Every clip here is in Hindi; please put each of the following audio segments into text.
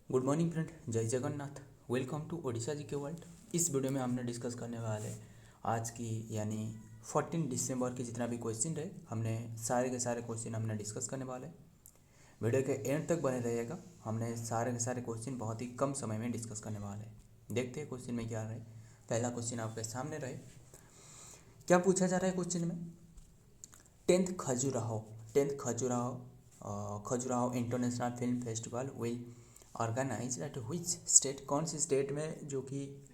गुड मॉर्निंग फ्रेंड, जय जगन्नाथ। वेलकम टू ओडिशा जी के वर्ल्ड। इस वीडियो में हमने डिस्कस करने वाले आज की यानी 14 दिसंबर के जितना भी क्वेश्चन रहे, हमने सारे के सारे क्वेश्चन हमने डिस्कस करने वाले। वीडियो के एंड तक बने रहिएगा। हमने सारे के सारे क्वेश्चन बहुत ही कम समय में डिस्कस करने वाले हैं। देखते हैं क्वेश्चन में क्या रहे। पहला क्वेश्चन आपके सामने रहे। क्या पूछा जा रहा है क्वेश्चन में? 10th Khajuraho international film festival will organise at which state? कौन सी स्टेट में जो कि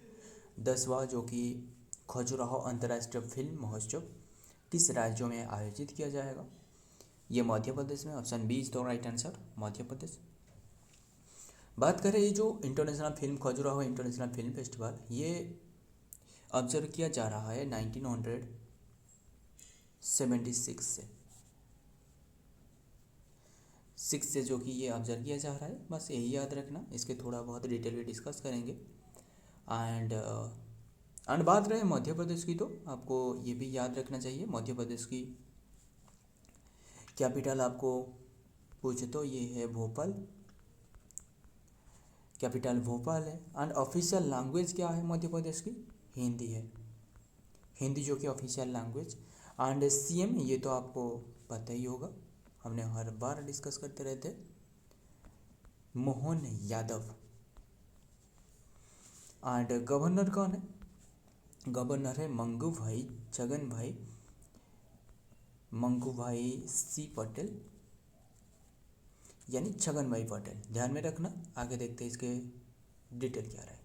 10वां जो कि खजुराहो अंतर्राष्ट्रीय फिल्म महोत्सव किस राज्यों में आयोजित किया जाएगा? ये मध्य प्रदेश में। Option B is the right answer, Madhya Pradesh. बात करें ये जो international film Khajuraho international film festival, ये ऑब्जर्व किया जा रहा है 1976 से जो कि ये ऑब्जर्व किया जा रहा है। बस यही याद रखना, इसके थोड़ा बहुत डिटेल में डिस्कस करेंगे। एंड बात रहे मध्य प्रदेश की, तो आपको ये भी याद रखना चाहिए मध्य प्रदेश की कैपिटल आपको पूछे तो ये है भोपाल, कैपिटल भोपाल है। एंड ऑफिशियल लैंग्वेज क्या है मध्य प्रदेश की? हिंदी है, हिंदी जो कि ऑफिशियल लैंग्वेज। एंड सीएम ये तो आपको पता ही होगा, हमने हर बार डिस्कस करते रहते, मोहन यादव। एंड गवर्नर कौन है? गवर्नर है मंगू भाई सी पटेल, यानी छगन भाई पटेल। ध्यान में रखना। आगे देखते हैं इसके डिटेल क्या रहे।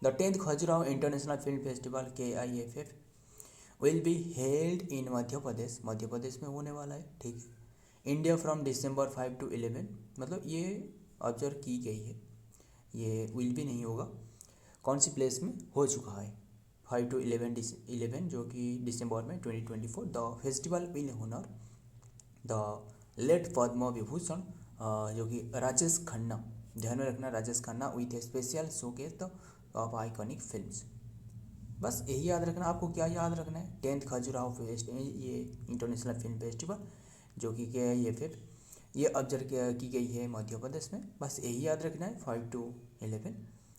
The 10th Khajuraho international film festival KIFF will be held in Madhya Pradesh, Madhya Pradesh में होने वाला है, ठीक है। इंडिया फ्रॉम December 5 to 11, मतलब ये ऑब्जर्व की गई है, ये विल भी नहीं होगा। कौन सी प्लेस में हो चुका है? 5 to 11 जो कि दिसंबर में 2024। The festival will honour the late Padma Vibhushan जो कि राजेश खन्ना। ध्यान में रखना, Rajesh Khanna with a special showcase of iconic films. बस यही याद रखना। आपको क्या याद रखना है? 10th खजुराहो फेस्ट, ये इंटरनेशनल फिल्म फेस्टिवल जो कि KIFF ये ऑब्जर्व की गई है मध्य प्रदेश में। बस यही याद रखना है, 5 to 11।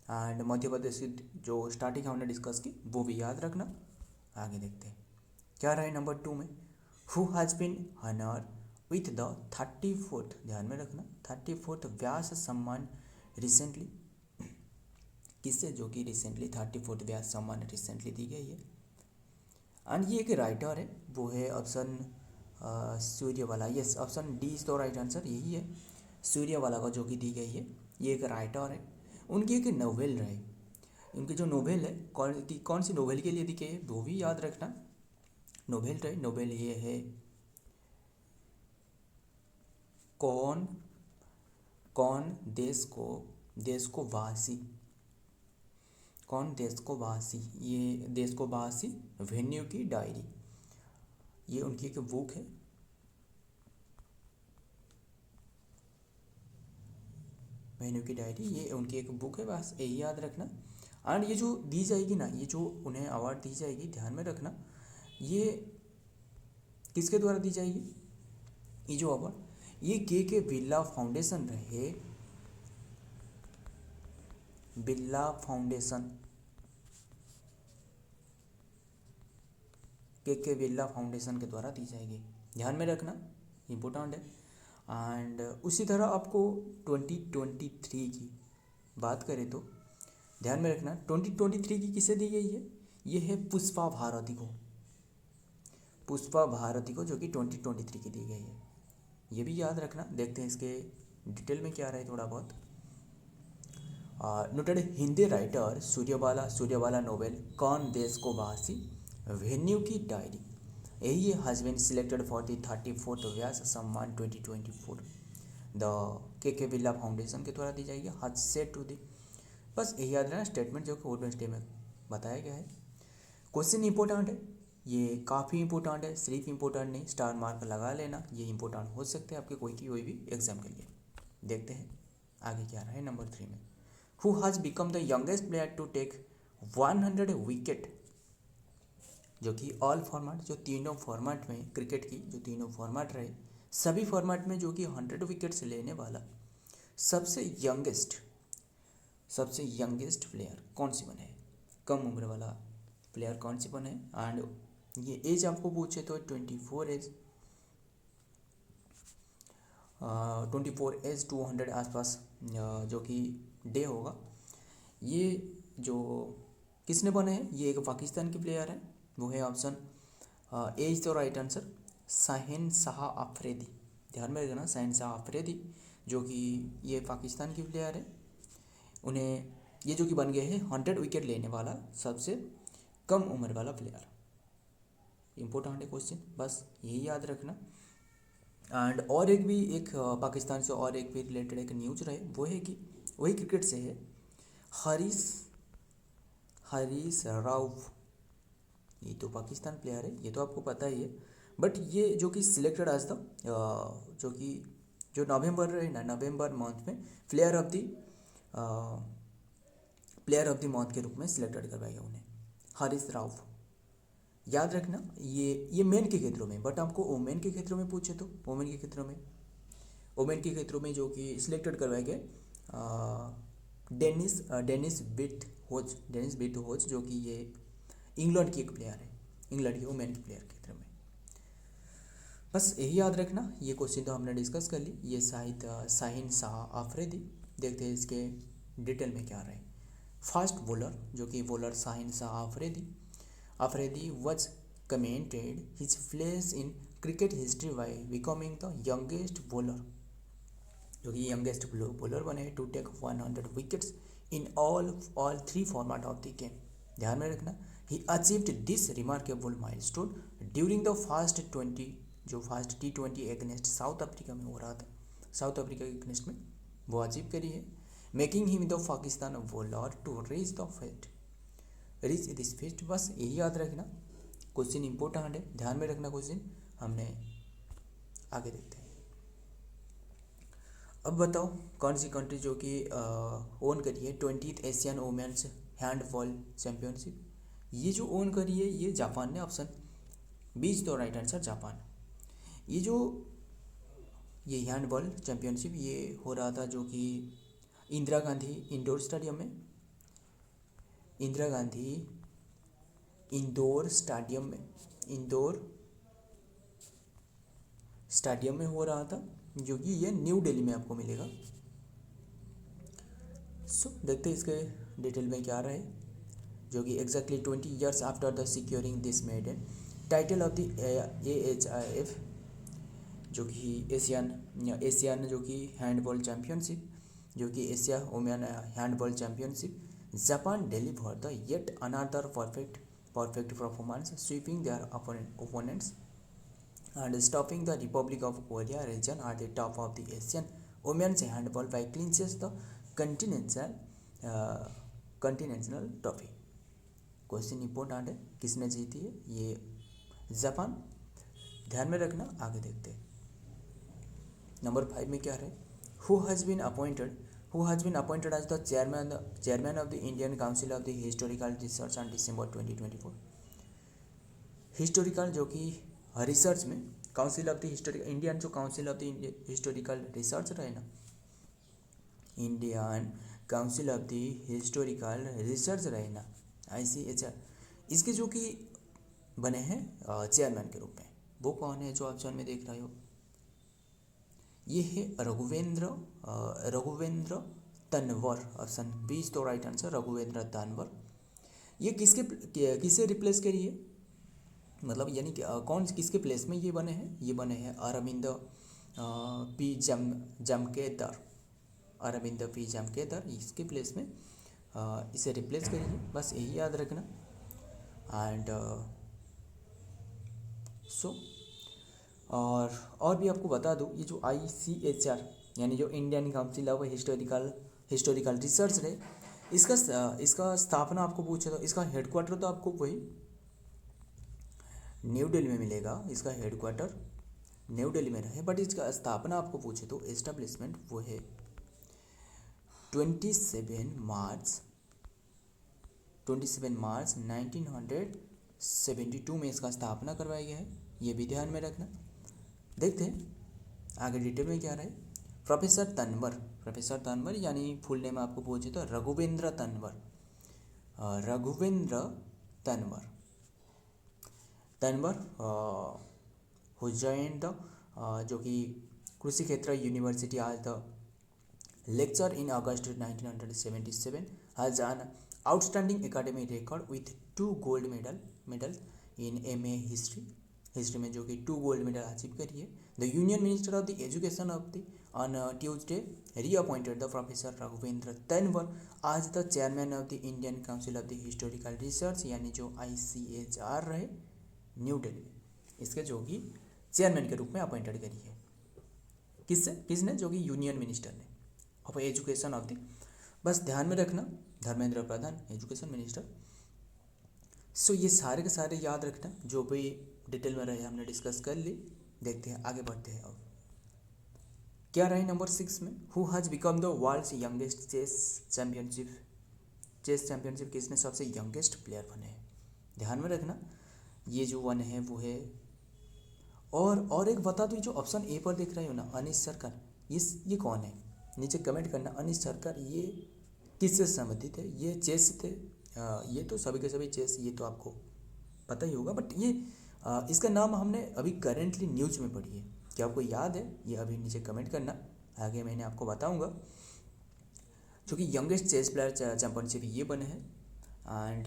एंड मध्य प्रदेश की जो स्टार्टिंग हमने डिस्कस की वो भी याद रखना। आगे देखते हैं क्या रहा है नंबर 2 में। Who has been honour with the 34th, ध्यान में रखना, 34th व्यास सम्मान रिसेंटली? किससे? जो कि रिसेंटली 34th व्यास सम्मान रिसेंटली दी गई है। एंड ये एक राइटर है, वो है option Suryabala. Yes, option D is the right answer, यही है सूर्यवाला को जो कि दी गई है। ये एक राइटर है, उनकी एक नोवेल रहे। उनकी जो नोवेल है कौन सी नोवेल के लिए दी गई है वो भी याद रखना। नोवेल रहे, नोवेल ये है कौन कौन देश को वासी, कौन देश को वासी, ये देश को वासी वेन्यू की डायरी, ये उनकी एक बुक है। वेन्यू की डायरी ये उनकी एक बुक है, बस यही याद रखना। एंड ये जो दी जाएगी ना, ये जो उन्हें अवार्ड दी जाएगी, ध्यान में रखना, ये किसके द्वारा दी जाएगी? ये जो अवार्ड ये के बिरला फाउंडेशन रहे, बिरला फाउंडेशन, के बिरला फाउंडेशन के द्वारा दी जाएगी। ध्यान में रखना, इम्पोर्टेंट है। एंड उसी तरह आपको 2023 की बात करें तो ध्यान में रखना, 2023 की किसे दी गई है? ये है पुष्पा भारती को, पुष्पा भारती को जो कि 2023 की दी गई है, ये भी याद रखना। देखते हैं इसके डिटेल में क्या रहे थोड़ा बहुत। Noted Hindi writer Suryavala novel कौन देश को वासी वेन्यू की डायरी, यही has been selected for the 34th Vyas Samman 2024। The के बिरला फाउंडेशन के द्वारा दी जाएगी। हैज सेड टू दी, बस यही याद रखना स्टेटमेंट जो कोर्ट स्टे में बताया गया है। क्वेश्चन इंपॉर्टेंट है, ये काफ़ी इंपॉर्टेंट है, सिर्फ इंपॉर्टेंट नहीं, स्टार मार्क लगा लेना, ये इंपॉर्टेंट हो सकते हैं आपके कोई भी एग्जाम के लिए। देखते हैं आगे क्या रहा है नंबर 3 में। Who has become the youngest player to take 100 wicket, जो कि ऑल फॉर्मेट, जो तीनों फॉर्मेट में क्रिकेट की जो तीनों फॉर्मेट रहे, सभी फॉर्मेट में जो कि 100 विकेट्स लेने वाला सबसे यंगेस्ट सबसे यंगेस्ट प्लेयर कौन सी बने, कम उम्र वाला प्लेयर कौन सी बने। एंड ये एज आपको पूछे तो 24 एज, 24 एज 200 आसपास जो कि डे होगा। ये जो किसने बने हैं, ये एक पाकिस्तान की प्लेयर है, वो है ऑप्शन एज तो राइट आंसर शाहीन शाह अफरीदी। ध्यान में रखना, शाहीन शाह अफरीदी जो कि ये पाकिस्तान की प्लेयर है। उन्हें ये जो कि बन गए हैं 100 विकेट लेने वाला सबसे कम उम्र वाला प्लेयर। इम्पोर्टेंट है क्वेश्चन, बस यही याद रखना। एंड और एक भी एक पाकिस्तान से और एक भी रिलेटेड एक न्यूज रहे, वो है कि वही क्रिकेट से है, हारिस राउफ। ये तो पाकिस्तान प्लेयर है, ये तो आपको पता ही है, बट ये जो कि सिलेक्टेड आज था जो नवंबर है ना, नवंबर मंथ में प्लेयर ऑफ द मंथ के रूप में सिलेक्टेड करवाया गया उन्हें, हारिस राउफ। याद रखना ये मेन के क्षेत्रों में, बट आपको वोमेन के क्षेत्रों में पूछे तो वोमेन के क्षेत्रों में जो कि सिलेक्टेड करवाए गए डेनिस बिट होज जो कि ये इंग्लैंड की एक प्लेयर है, इंग्लैंड की वोमेन की प्लेयर के क्षेत्र में। बस यही याद रखना, ये क्वेश्चन तो हमने डिस्कस कर ली। ये शाहीन शाह अफरीदी, देखते हैं इसके डिटेल में क्या रहे। फास्ट बॉलर जो कि bowler Shaheen Shah Afridi was commented his place in cricket history by becoming the youngest bowler, जो कि यंगेस्ट बॉलर बने to take 100 wickets in all 3 format of the game. ध्यान में रखना, he achieved this remarkable milestone during the first T20 against South Africa में हो रहा था, साउथ अफ्रीका के अगेंस्ट में वो अचीव करी है, making him the Pakistan bowler to reach this feast. बस यही याद रखना, क्वेश्चन इंपॉर्टेंट है, ध्यान में रखना क्वेश्चन। हमने आगे देखते हैं। अब बताओ कौन सी कंट्री जो कि ओन करी है 20th Asian women's handball championship. ये जो ओन करी है ये जापान ने, ऑप्शन बीच तो राइट आंसर जापान। ये हैंडबॉल चैंपियनशिप ये हो रहा था जो कि इंदिरा गांधी इंडोर स्टेडियम में हो रहा था, जो कि ये न्यू दिल्ली में आपको मिलेगा। देखते हैं इसके डिटेल में क्या रहे, जो कि exactly 20 years after the securing this medal title of the AHIF, जो कि एशियन जो कि हैंडबॉल चैंपियनशिप, जो कि Asia women handball championship, Japan deliver the yet another perfect performance, sweeping their opponents and stopping the Republic of Korea region at the top of the Asian women's handball by clinches the continental trophy। Question important है, किसने जीती है, ये जापान। ध्यान में रखना, आगे देखते हैं। नंबर 5 में क्या रहे, who has been appointed as the chairman of the Indian Council of the Historical Research on December 2024। Historical जो कि रिसर्च में काउंसिल ऑफ द इंडियन जो council of the historical research रहे ना, Indian council of the historical research रहे ना, ICHR, इसके जो कि बने हैं चेयरमैन के रूप में, वो कौन है जो ऑप्शन में देख रहे हो, ये है रघुवेंद्र तन्वर। ऑप्शन 20 तो राइट आंसर रघुवेंद्र तन्वर। ये किसे रिप्लेस करी है, मतलब यानी कि कौन किसके प्लेस में ये बने हैं, ये बने हैं अरविंद पी जमकेदर, इसके प्लेस में इसे रिप्लेस करिए, बस यही याद रखना। एंड और भी आपको बता दूँ, ये जो ICHR यानी जो Indian council of historical research है, इसका स्थापना आपको पूछे तो इसका हेडक्वार्टर तो आपको वही न्यू दिल्ली में मिलेगा, इसका हेडक्वार्टर न्यू दिल्ली में रहे, बट इसका स्थापना आपको पूछे तो एस्टेब्लिशमेंट वो है 27 मार्च 1972 में इसका स्थापना करवाया गया है, ये भी ध्यान में रखना। देखते हैं आगे डिटेल में क्या रहे। प्रोफेसर प्रोफेसर तन्वर, यानी फुल नेम आपको पूछे तो Raghuvendra Tanwar, Raghuvendra Tanwar. Tanwar who joined the जो कि कृषि क्षेत्र यूनिवर्सिटी आज the lecture in August 1977, has an outstanding academic record with 2 gold medals in MA history में जो कि 2 गोल्ड मेडल अचीव करी है। The union minister of the education of the on Tuesday reappointed the professor Raghuvendra Tanwar as the chairman of the Indian council of the historical research, यानी जो ICHR रहे न्यू दिल्ली, इसके जो कि चेयरमैन के रूप में अपॉइंटेड करी है। किसने? जो कि यूनियन मिनिस्टर ने ऑफ एजुकेशन ऑफ द, बस ध्यान में रखना धर्मेंद्र प्रधान एजुकेशन मिनिस्टर। सो ये सारे के सारे याद रखना, जो भी डिटेल में रहे हमने डिस्कस कर ली। देखते हैं आगे बढ़ते हैं। अब क्या रहे नंबर 6 में, who has become the world's youngest chess championship किसने सबसे यंगेस्ट प्लेयर बने हैं? ध्यान में रखना, ये जो वन है वो है। और एक बता दो, जो ऑप्शन ए पर देख रहे हो ना, अनिश सरकार, ये कौन है? नीचे कमेंट करना, अनिश सरकार ये किससे संबंधित है? ये चेस थे, ये तो सभी के सभी चेस, ये तो आपको पता ही होगा, बट ये इसका नाम हमने अभी करेंटली न्यूज में पढ़ी है। क्या आपको याद है? ये अभी नीचे कमेंट करना, आगे मैंने आपको बताऊंगा। जो कि यंगेस्ट चेस प्लेयर चैम्पियनशिप ये बने हैं। एंड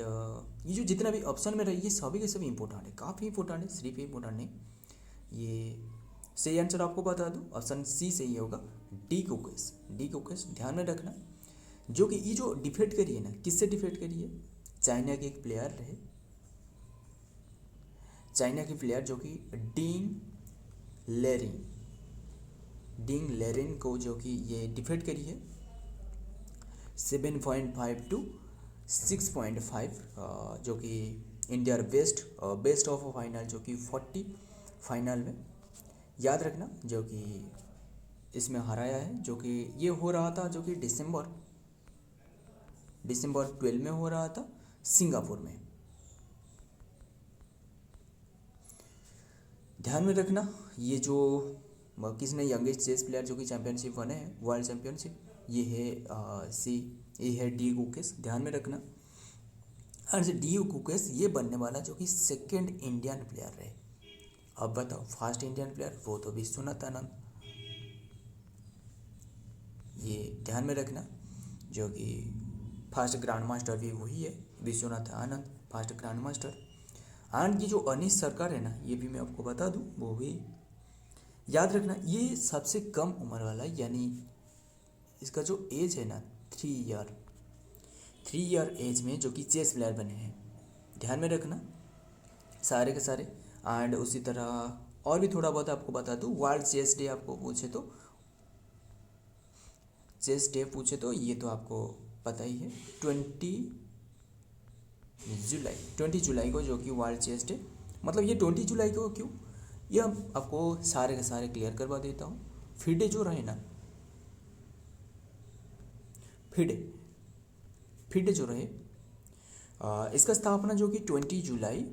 ये जो जितना भी ऑप्शन में रहे, ये सभी के सभी इंपॉर्टेंट है, काफ़ी इंपॉर्टेंट है, सिर्फ इंपॉर्टेंट नहीं। ये सही आंसर आपको बता दूं, ऑप्शन सी सही होगा, डी कुकेश। ध्यान में रखना, जो कि ये जो डिफेट करी है ना, किससे डिफेट करी है? चाइना के एक प्लेयर रहे, चाइना के प्लेयर जो कि डिंग लेरिन को जो कि ये डिफेट करी है 7.5 to 6.5, जो कि इंडिया बेस्ट ऑफ फाइनल जो कि 40 फाइनल में, याद रखना, जो कि इसमें हराया है। जो कि ये हो रहा था जो कि दिसंबर 12 में हो रहा था सिंगापुर में। ध्यान में रखना, ये जो किसने यंगेस्ट चेस प्लेयर जो कि चैम्पियनशिप बने हैं, वर्ल्ड चैम्पियनशिप, ये है डी कुकेश। ध्यान में रखना, और डी कुकेश ये बनने वाला जो कि सेकेंड इंडियन प्लेयर रहे। अब बताओ, फर्स्ट इंडियन प्लेयर वो तो विश्वनाथ आनंद, ये ध्यान में रखना, जो कि फर्स्ट ग्रैंड मास्टर भी वही है, Vishwanath Anand first grand master. And ये जो अनिश सरकार है ना, ये भी मैं आपको बता दूं, वो भी याद रखना, ये सबसे कम उम्र वाला, यानी इसका जो एज है ना 3 ईयर एज में जो कि चेस प्लेयर बने हैं। ध्यान में रखना सारे के सारे। एंड उसी तरह और भी थोड़ा बहुत आपको बता दूं, वर्ल्ड चेस डे आपको पूछे तो ये तो आपको पता ही है, 20 जुलाई को जो कि वर्ल्ड चेस डे, मतलब ये 20 जुलाई को क्यों, ये हम आपको सारे के सारे क्लियर करवा देता हूँ। फिडे जो रहे ना, फिडे जो रहे, इसका स्थापना जो कि 20 जुलाई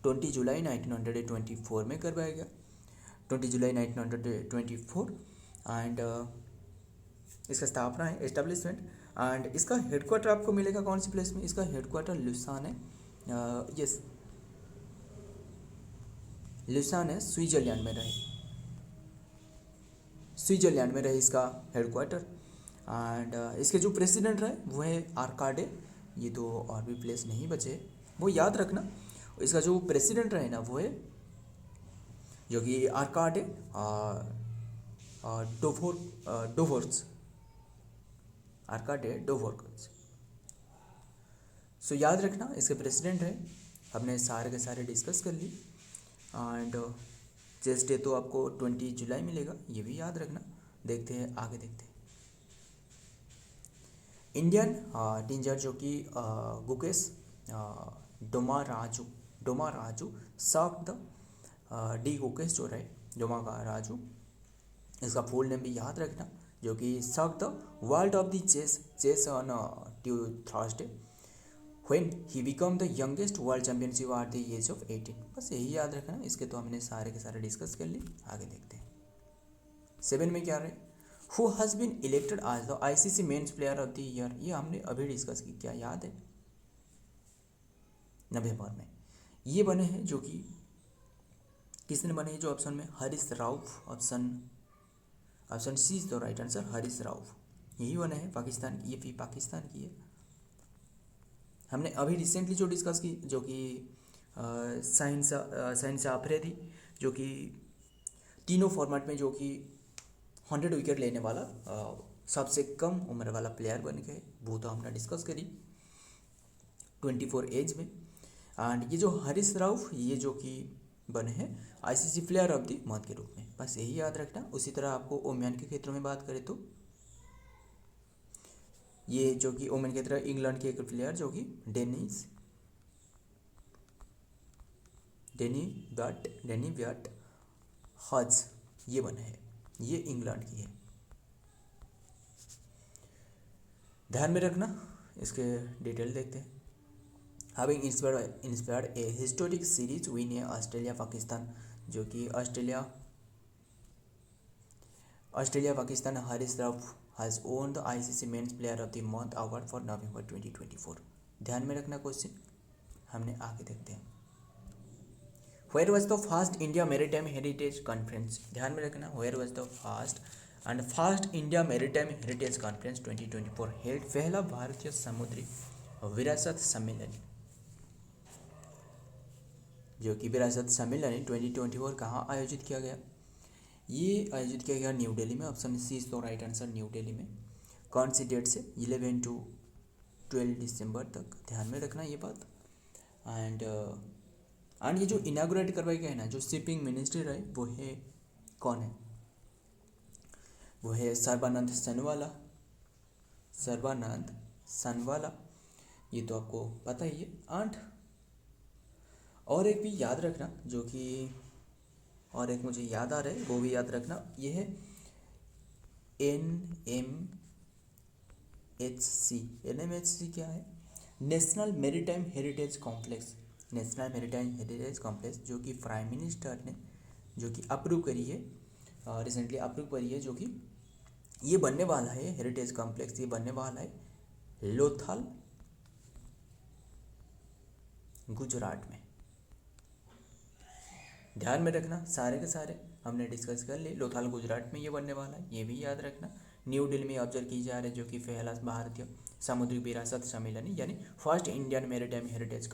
1924 में करवाया गया, 20 जुलाई 1924। एंड इसका स्थापना है, एस्टेब्लिशमेंट। एंड इसका हेडक्वार्टर आपको मिलेगा कौन सी प्लेस में? इसका हेडक्वार्टर लुसान है, लुसान है, स्विट्जरलैंड में रहे इसका हेडक्वार्टर। एंड इसके जो प्रेसिडेंट रहे वो है आर्काडे, ये तो और भी प्लेस नहीं बचे, वो याद रखना। इसका जो प्रेसिडेंट रहे ना वो है जो कि आर्काडे डोवोर्क्स। सो याद रखना, इसके प्रेसिडेंट है। हमने सारे के सारे डिस्कस कर ली। एंड चेस डे तो आपको 20 जुलाई मिलेगा, ये भी याद रखना। देखते हैं आगे, देखते हैं इंडियन टीचर जो कि गुकेश डोमाराजू सॉक द डी गुकेश जो रहे डोमाराजू, इसका फुल नेम भी याद रखना, जो कि shocked the world of the chess on Thursday when he become the youngest world championship at the age of 18। बस यही याद रखना। इसके तो हमने सारे के सारे डिस्कस कर ली। आगे देखते हैं 7 में क्या रहे, who has been elected as the ICC men's player of the year, ये हमने अभी डिस्कस की, क्या याद है? नवंबर में ये बने हैं, जो कि किसने बने हैं? जो ऑप्शन में Haris Rauf, option C is the right answer, Haris Rauf यही बने हैं पाकिस्तान की, ये भी पाकिस्तान की है। हमने अभी रिसेंटली जो डिस्कस की, जो कि साइंस आफरीदी, जो कि तीनों फॉर्मेट में जो कि 100 विकेट लेने वाला सबसे कम उम्र वाला प्लेयर बन गए, वो तो हमने डिस्कस करी 24 एज में। एंड ये जो हरीश राउफ, ये जो कि बने हैं ICC player of the month के रूप में, बस यही याद रखना। उसी तरह आपको ओमान के क्षेत्रों में बात करें तो ये जो कि ओमान की तरह इंग्लैंड के एक प्लेयर जो कि डेनी व्याट हज, ये बने हैं, ये इंग्लैंड की है, ध्यान में रखना। इसके डिटेल देखते हैं। Having inspired a historic series win a Australia Pakistan, जो कि Australia Pakistan, Haris Rauf has won the ICC men's player of the month award for November 2024। ध्यान में रखना क्वेश्चन, हमने आगे देखते हैं। Where was the first India maritime heritage conference, ध्यान में रखना, where was the first India maritime heritage conference 2024 held, पहला भारतीय समुद्री विरासत सम्मेलन, जो कि विरासत सम्मेलन 2024 कहाँ आयोजित किया गया? ये आयोजित किया गया न्यू दिल्ली में, option C is the right answer, new Delhi में। कौन सी डेट से? 11 to 12 दिसंबर तक, ध्यान में रखना ये बात। एंड ये जो इनाग्रेट करवाया गया है ना, जो शिपिंग मिनिस्टर है, वो है कौन है? वो है सर्बानंद सोनोवाला, ये तो आपको पता ही है। एंड और एक भी याद रखना, जो कि और एक मुझे याद आ रहा है, वो भी याद रखना, ये है NMHC क्या है? National maritime heritage complex, national maritime heritage complex, जो कि प्राइम मिनिस्टर ने जो कि अप्रूव करी है, रिसेंटली अप्रूव करी है, जो कि ये बनने वाला है हेरिटेज कॉम्प्लेक्स, ये बनने वाला है लोथल, गुजरात में। ध्यान में रखना, सारे के सारे हमने डिस्कस कर लिए, लोथाल गुजरात में ये बनने वाला है, ये भी याद रखना। न्यू दिल्ली में ऑब्जर्व की जा रही है, जो कि पहला भारतीय समुद्री विरासत सम्मेलन, यानी first Indian maritime heritage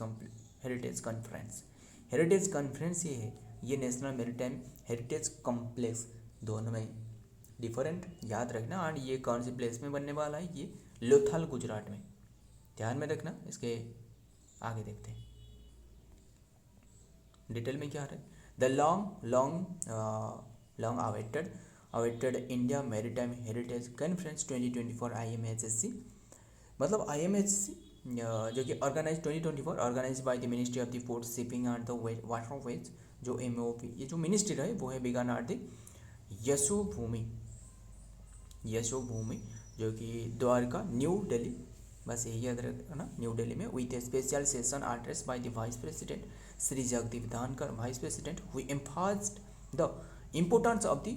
conference ये है, ये नेशनल मैरीटाइम हेरिटेज कॉम्प्लेक्स, दोनों में डिफरेंट याद रखना। एंड ये कौन सी प्लेस में बनने वाला है? ये लोथाल गुजरात में, ध्यान में रखना। इसके आगे देखते हैं डिटेल में क्या है। The long awaited India maritime heritage conference 2024 IMHC, मतलब IMHC जो कि organise 2024 organise by the ministry of the port shipping and the waterways, जो MOP, ये जो मिनिस्ट्री है वो है बिगान एट द यशोभूमि, जो कि द्वारका, न्यू दिल्ली, बस यही याद रखना, न्यू दिल्ली में, with a special session address by the vice president Shri Jagdeep Dhankhar, vice president, who emphasised the importance of the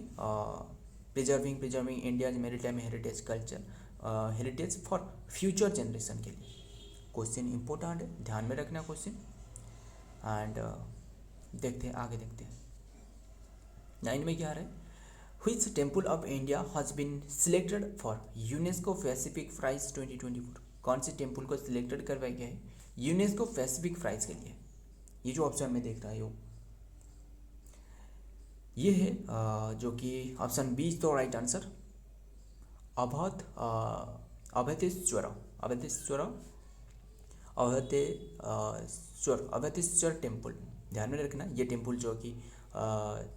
preserving India's maritime heritage heritage for future generation के लिए। क्वेश्चन इंपॉर्टेंट है, ध्यान में रखना क्वेश्चन। एंड देखते हैं, आगे देखते हैं। 9 में क्या आ रहा है? Which temple of India has been selected for UNESCO Pacific Prize 2024? कौन सी टेम्पल को सिलेक्टेड करवाया गया है यूनेस्को पैसिफिक प्राइज के लिए? ये जो ऑप्शन में देख रहा हो, ये है जो कि ऑप्शन बी तो राइट आंसर, अभतेश्वर टेम्पल। ध्यान में रखना, ये टेम्पल जो कि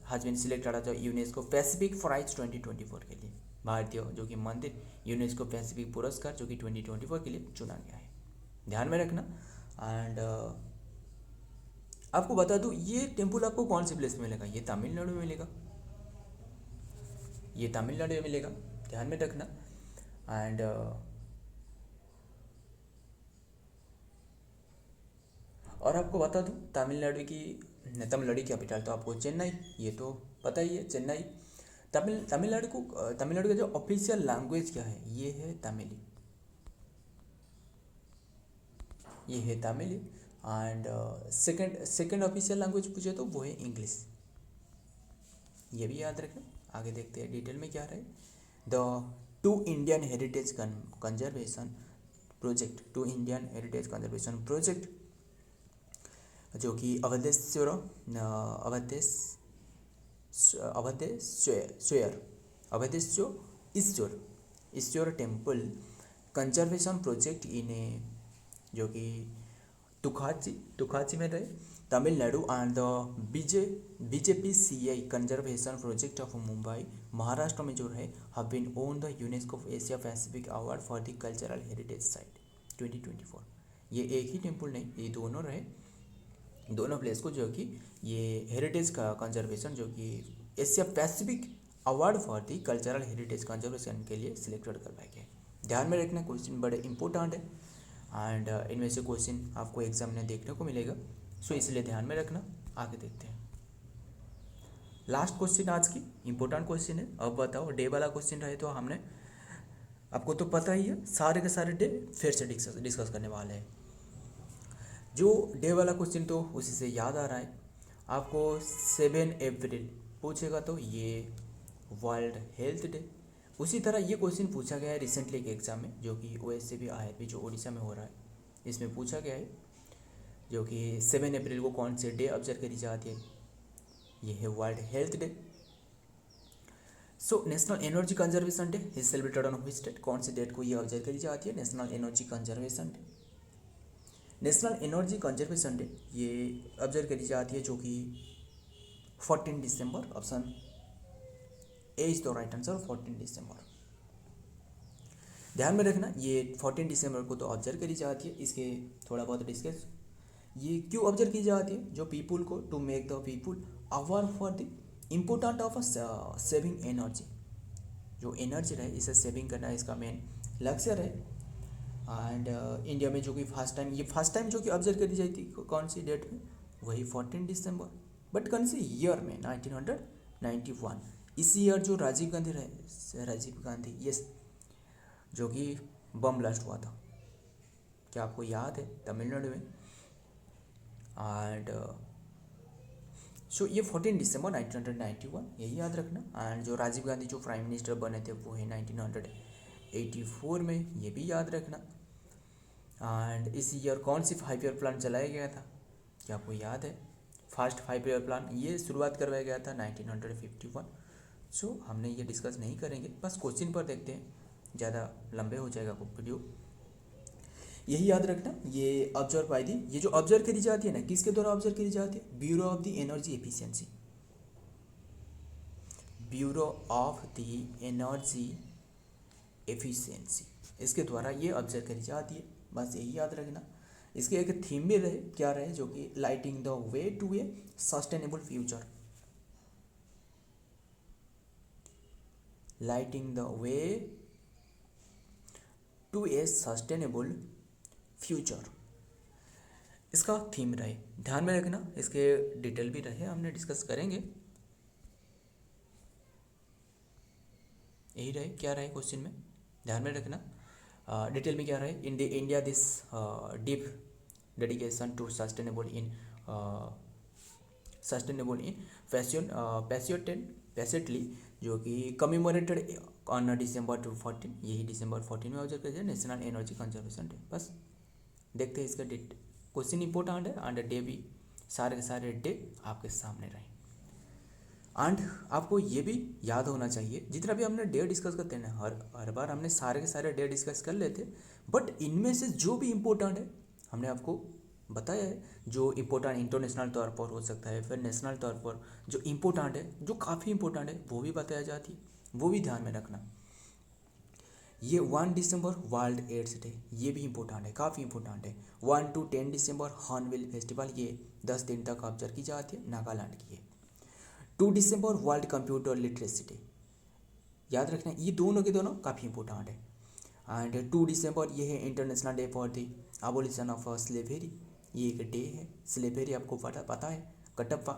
has been selected as UNESCO Pacific prize 2024 के लिए, भारतीय जो कि मंदिर यूनेस्को पैसिफिक पुरस्कार जो कि 2024 के लिए चुना गया है, ध्यान में रखना। एंड आपको बता दूं, ये टेम्पल आपको कौन सी प्लेस में मिलेगा? ये तमिलनाडु में मिलेगा, ये तमिलनाडु में मिलेगा, ध्यान में रखना। एंड और आपको बता दूं, तमिलनाडु की कैपिटल तो आपको चेन्नई, ये तो पता ही है, चेन्नई। तमिलनाडु का जो ऑफिशियल लैंग्वेज क्या है, ये है तमिल, ये है Tamil. And second official language पूछे तो वो है इंग्लिश, ये भी याद रखें। आगे देखते हैं डिटेल में क्या रहे। The two Indian heritage conservation project, two Indian heritage conservation project जो कि Avadheshwar temple conservation project in a जो कि तुखाची में रहे Tamil Nadu and the BJPCI conservation project of Mumbai Maharashtra में जो है have been won the UNESCO Asia Pacific award for the cultural heritage site 2024। ये एक ही टेम्पल नहीं, ये दोनों रहे, दोनों प्लेस को जो कि ये हेरिटेज का कंजर्वेशन जो कि Asia Pacific award for the cultural heritage conservation के लिए सिलेक्टेड करवाए गए। ध्यान में रखना, क्वेश्चन बड़े इंपॉर्टेंट है एंड इनमें से क्वेश्चन आपको एग्जाम में देखने को मिलेगा, सो इसलिए ध्यान में रखना। आगे देखते हैं लास्ट क्वेश्चन आज की इंपॉर्टेंट क्वेश्चन है। अब बताओ, डे वाला क्वेश्चन रहे तो हमने आपको तो पता ही है, सारे के सारे डे फिर से डिस्कस करने वाले हैं। जो डे वाला क्वेश्चन तो उसी से याद आ रहा है आपको, 7 अप्रैल पूछेगा तो ये वर्ल्ड हेल्थ डे। उसी तरह ये क्वेश्चन पूछा गया है रिसेंटली एक एग्जाम में जो कि OSCP IRB जो उड़ीसा में हो रहा है, इसमें पूछा गया है जो कि 7 अप्रैल को कौन से डे ऑब्जर्व करी जाती है, ये है world health day. So national energy conservation day is celebrated on which date, कौन से डेट को ये ऑब्जर्व करी जाती है, national energy conservation day. National energy conservation day ये ऑब्जर्व करी जाती है जो कि 14 दिसंबर, option A is the right answer, 14 दिसंबर। ध्यान में रखना, ये 14 दिसंबर को तो ऑब्जर्व करी जाती है। इसके थोड़ा बहुत डिस्कस, ये क्यों ऑब्जर्व की जाती है, जो पीपुल को to make the people aware for the important of saving energy, जो एनर्जी रहे इसे सेविंग करना इसका मेन लक्ष्य रहे। एंड इंडिया में जो कि फर्स्ट टाइम जो कि ऑब्जर्व करी जाती थी कौन सी डेट में, वही 14 दिसंबर, बट कौन से ईयर में, 1991। इसी ईयर जो राजीव गांधी यस जो कि बम ब्लास्ट हुआ था, क्या आपको याद है, तमिलनाडु में। एंड सो ये 14 दिसंबर 1991, यही याद रखना। एंड जो राजीव गांधी जो प्राइम मिनिस्टर बने थे वो है 1984 में, ये भी याद रखना। एंड इस ईयर कौन सी 5 ईयर प्लान चलाया गया था, क्या आपको याद है, फर्स्ट 5 ईयर प्लान ये शुरुआत करवाया गया था 1951। सो हमने ये डिस्कस नहीं करेंगे, बस क्वेश्चन पर देखते हैं, ज़्यादा लंबे हो जाएगा वीडियो। यही याद रखना, ये ऑब्जर्व बाय दी, ये जो ऑब्जर्व करी जाती है ना, किसके द्वारा ऑब्जर्व करी जाती है, bureau of the energy efficiency, bureau of the energy efficiency, इसके द्वारा ये ऑब्जर्व करी जाती है, बस यही याद रखना। इसके एक थीम भी रहे, क्या रहे, जो कि lighting the way to a sustainable future, lighting the way to a sustainable future, इसका थीम रहे। ध्यान में रखना, इसके डिटेल भी रहे, हमने डिस्कस करेंगे। यही रहे, क्या रहे क्वेश्चन में, ध्यान में रखना। डिटेल में क्या रहे, in the India this deep dedication to sustainable in पैसेटली जो कि कमेमोरेटेड ऑन December 14, यही December 14 में ऑब्जर्व किया नेशनल एनर्जी कंजर्वेशन डे। बस देखते हैं इसका डेट, क्वेश्चन इंपॉर्टेंट है एंड डे भी सारे के सारे डे आपके सामने रहे। एंड आपको ये भी याद होना चाहिए, जितना भी हमने डे डिस्कस करते हैं हर बार हमने सारे के सारे डे डिस्कस कर लेते, बट इनमें से जो भी इम्पोर्टेंट है हमने आपको बताया है। जो इम्पोर्टेंट इंटरनेशनल तौर पर हो सकता है, फिर नेशनल तौर पर जो इम्पोर्टेंट है, जो काफ़ी इम्पोर्टेंट है, वो भी बताया जाती है, वो भी ध्यान में रखना। ये 1 दिसंबर वर्ल्ड एड्स डे, ये भी इम्पोर्टेंट है, काफ़ी इम्पोर्टेंट है। 1 to 10 दिसंबर हॉर्नबिल फेस्टिवल, ये 10 दिन तक ऑब्जर्व की जाती है, नागालैंड की है। 2 दिसंबर वर्ल्ड कंप्यूटर लिटरेसी डे, याद रखना, ये दोनों के दोनों काफ़ी इंपॉर्टेंट है। एंड 2 दिसंबर ये है international day for the abolition of slavery, ये एक डे है, स्लेवेरी आपको पता है, Kattappa.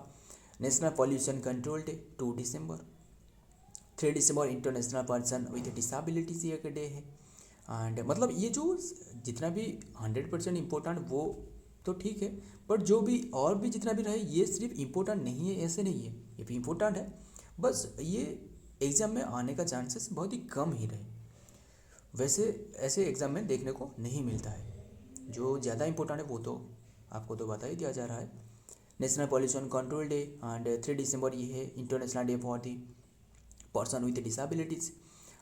National pollution control day 2 दिसंबर। 3 दिसंबर इंटरनेशनल पर्सन विथ डिसेबिलिटीज ये डे है। एंड मतलब ये जो जितना भी 100% इम्पोर्टेंट वो तो ठीक है, बट जो भी और भी जितना भी रहे ये सिर्फ इम्पोर्टेंट नहीं है ऐसे नहीं है, ये भी इम्पोर्टेंट है, बस ये एग्ज़ाम में आने का चांसेस बहुत ही कम ही रहे। वैसे ऐसे एग्ज़ाम में देखने को नहीं मिलता है। जो ज़्यादा इम्पोर्टेंट है वो तो आपको तो बता ही दिया जा रहा है। National pollution control day and 3 दिसंबर ये है international day for the person with disabilities.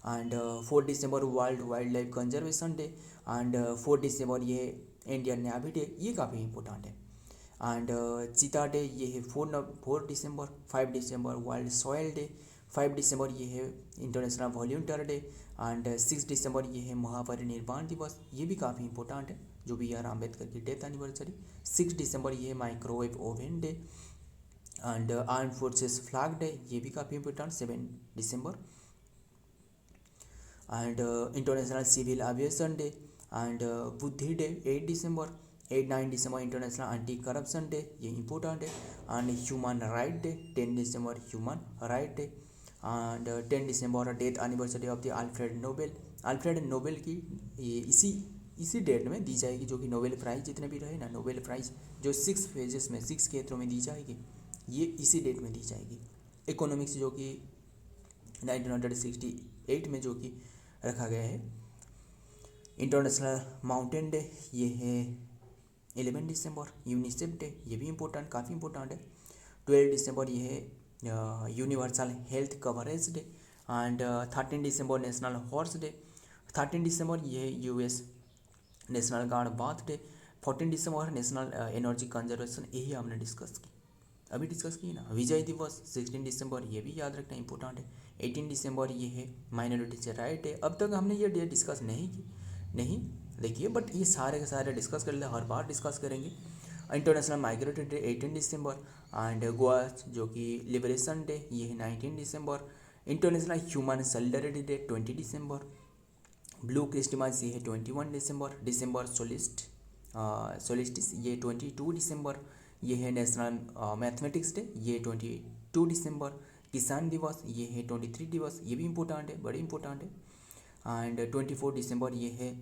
And 4 December world wild life conservation day and 4 दिसंबर ये इंडियन नेवी डे, ये काफ़ी इंपॉर्टेंट है। एंड चीता डे ये है 4 दिसंबर। 5 दिसंबर वर्ल्ड सॉयल डे। 5 दिसंबर ये है इंटरनेशनल वॉल्यूंटियर डे एंड 6 दिसंबर ये है महापरिनिर्वाण दिवस, ये भी काफ़ी इंपॉर्टेंट है, जो भी आर अम्बेडकर की डेथ एनिवर्सरी। 6 दिसंबर ये है microwave oven day and arm forces flag day, ये भी काफ़ी इंपॉर्टेंट 7 दिसंबर। And international civil aviation day and बुद्धि डे 8 दिसंबर। 9 दिसंबर इंटरनेशनल एंटी करप्शन डे, ये इंपॉर्टेंट है। एंड ह्यूमन राइट डे 10 दिसंबर ह्यूमन राइट डे एंड 10 दिसंबर death anniversary of the Alfred Nobel. Alfred Nobel की ये इसी डेट में दी जाएगी, जो कि नोबेल प्राइज़ जितने भी रहे ना, नोबेल प्राइज़ जो 6 फेजेस में 6 क्षेत्रों में दी जाएगी, ये इसी डेट में दी जाएगी। इकोनॉमिक्स जो कि 1968 में जो कि रखा गया है। इंटरनेशनल माउंटेन डे ये है 11 दिसंबर। यूनिसेफ डे ये भी इम्पोर्टेंट, काफ़ी इम्पोर्टेंट है। 12 दिसंबर ये है universal health coverage day and 13 December national horse day. 13 दिसंबर ये है US national guard bath day. 14 दिसंबर नेशनल एनर्जी कंजर्वेशन, यही हमने डिस्कस की, अभी डिस्कस की ना। विजय दिवस 16 दिसंबर, ये भी याद रखना इंपॉर्टेंट है। 18 दिसंबर ये है माइनॉरिटीज राइट डे। अब तक हमने ये डे डिस्कस नहीं देखिए, बट ये सारे के सारे डिस्कस कर ले, हर बार डिस्कस करेंगे। International migratory day 18 December and Goa जो कि लिबरेशन डे ये है 19 दिसंबर। इंटरनेशनल ह्यूमन सॉलिडरिटी डे 20 दिसंबर। ब्लू क्रिसमस ये है 21 दिसंबर। डिसंबर सोलिस्टिस ये 22 दिसंबर। ये है नेशनल मैथमेटिक्स डे, ये 22 दिसंबर। किसान दिवस ये है 23 दिवस, ये भी इम्पोर्टेंट है, बड़े इम्पोर्टेंट है। एंड 24 दिसंबर ये है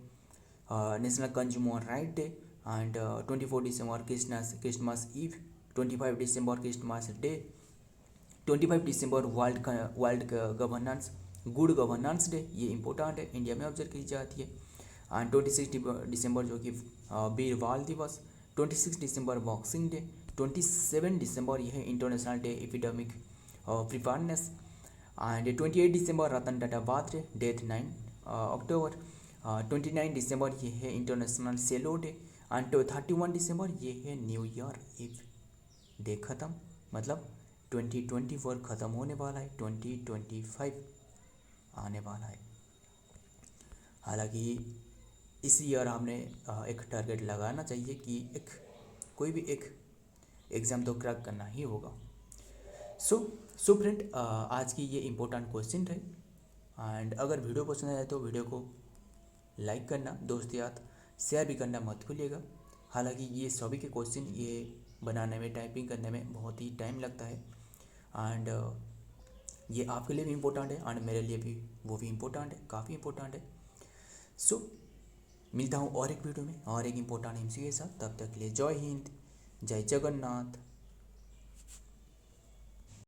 national consumer right day and 24 दिसंबर क्रिसमस ईव। 25 दिसंबर क्रिसमस डे। 25 दिसंबर world governance good governance day, ये इम्पोर्टेंट है, इंडिया में ऑब्जर्व की जाती है। एंड 26 दिसंबर जो कि वीर बाल दिवस। 26 दिसंबर बॉक्सिंग डे। 27 दिसंबर ये है international day epidemic preparedness and 28 December Ratan Tata birthday, death 9 अक्टूबर। 29 दिसंबर ये है इंटरनेशनल सेलो डे एंड 31 दिसंबर ये है न्यू ईयर ईव डे। ख़त्म मतलब 2024 ख़त्म होने वाला है, 2025 आने वाला है। हालांकि इस ईयर हमने एक टारगेट लगाना चाहिए कि कोई भी एक एग्ज़ाम तो क्रैक करना ही होगा। सो फ्रेंड, आज की ये इम्पोर्टेंट क्वेश्चन रहे। एंड अगर वीडियो पसंद आए तो वीडियो को लाइक करना, दोस्त याद शेयर भी करना मत भूलिएगा। हालांकि ये सभी के क्वेश्चन ये बनाने में, टाइपिंग करने में बहुत ही टाइम लगता है एंड ये आपके लिए भी इम्पोर्टेंट है एंड मेरे लिए भी वो भी इम्पोर्टेंट है, काफ़ी इम्पोर्टेंट है। सो मिलता हूँ और एक वीडियो में और एक इम्पोर्टेंट एमसीक्यू के साथ। तब तक के लिए जय हिंद, जय जगन्नाथ।